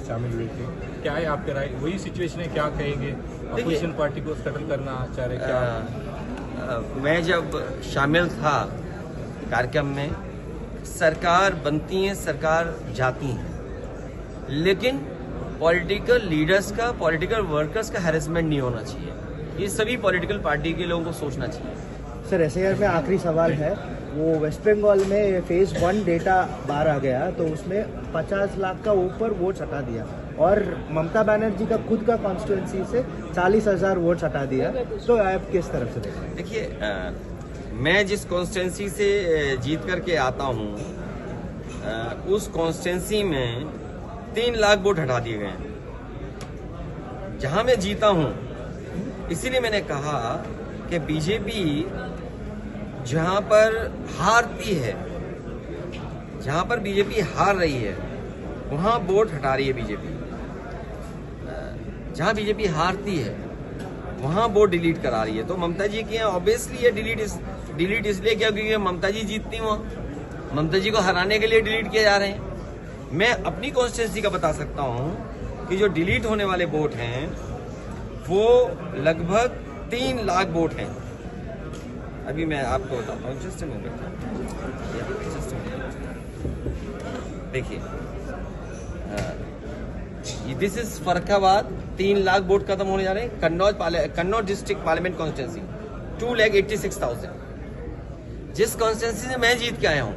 शामिल हुए थे। क्या है आपके राय, वही सिचुएशन है, क्या कहेंगे? अपोजिशन पार्टी को सेटल करना चाह रहे क्या? मैं जब शामिल था कार्यक्रम में, सरकार बनती है, सरकार जाती है, लेकिन पॉलिटिकल लीडर्स का, पॉलिटिकल वर्कर्स का हैरेसमेंट नहीं होना चाहिए। ये सभी पॉलिटिकल पार्टी के लोगों को सोचना चाहिए। सर एसआईआर में आखिरी सवाल है, वो वेस्ट बंगाल में फेज 1 डेटा बाहर आ गया तो उसमें 50 लाख का ऊपर वोट हटा दिया और ममता बनर्जी का खुद का कॉन्स्टिट्यूंसी से 40,000 वोट हटा दिया, तो आप किस तरफ से देखते हैं? देखिए, मैं जिस कॉन्स्टिट्यूंसी से जीत करके आता हूँ, उस कॉन्स्टिट्यूंसी में 3 लाख वोट हटा दिए गए हैं जहां मैं जीता हूं। इसीलिए मैंने कहा कि बीजेपी जहां पर हारती है, जहां पर बीजेपी हार रही है, वहां वोट हटा रही है बीजेपी। जहां बीजेपी हारती है वहां वोट डिलीट करा रही है। तो ममता जी की ऑब्वियसली ये डिलीट इसलिए क्या, क्योंकि ममता जी जीतती वहां, ममता जी को हराने के लिए डिलीट किए जा रहे हैं। मैं अपनी कॉन्स्टिट्यूंसी का बता सकता हूं कि जो डिलीट होने वाले वोट हैं वो लगभग 3 लाख वोट हैं। अभी मैं आपको बताता हूँ, जस्ट देखिए, this is Farrukhabad, 3 lakh vote खत्म होने जा रहे हैं। Kannauj district parliament constituency 2,86,000। जिस कॉन्स्टिट्यूंसी से मैं जीत के आया हूं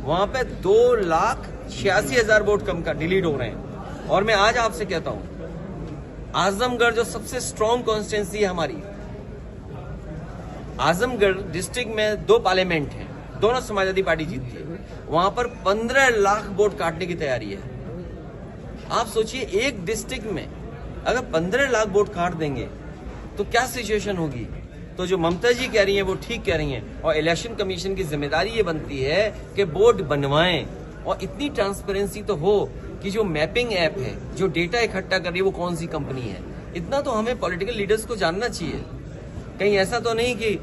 वहां पे 2,86,000 वोट कम का डिलीट हो रहे हैं। और मैं आज आपसे कहता हूं, आजमगढ़ जो सबसे स्ट्रॉन्ग कॉन्स्टिट्यूंसी है हमारी, आजमगढ़ डिस्ट्रिक्ट में 2 पार्लियामेंट हैं, दोनों समाजवादी पार्टी जीतती है, वहां पर 15 लाख वोट काटने की तैयारी है। आप सोचिए, एक डिस्ट्रिक्ट में अगर 15 लाख वोट काट देंगे तो क्या सिचुएशन होगी। तो जो ममता जी कह रही हैं वो ठीक कह रही हैं, और इलेक्शन कमीशन की जिम्मेदारी ये बनती है कि बोर्ड बनवाएं और इतनी ट्रांसपेरेंसी तो हो कि जो मैपिंग ऐप है, जो डेटा इकट्ठा कर रही है, वो कौन सी कंपनी है। इतना तो हमें पॉलिटिकल लीडर्स को जानना चाहिए। कहीं ऐसा तो नहीं कि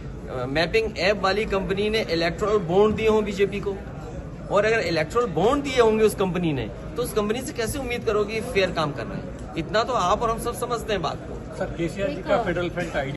मैपिंग ऐप वाली कंपनी ने इलेक्टोरल बॉन्ड दिए हों बीजेपी को, और अगर इलेक्टोरल बॉन्ड दिए होंगे उस कंपनी ने, तो उस कंपनी से कैसे उम्मीद करोगे फेयर काम कर रहे हैं। इतना तो आप और हम सब समझते हैं बात को। सर, केसीआर जी का फेडरल फ्रंट आइडिया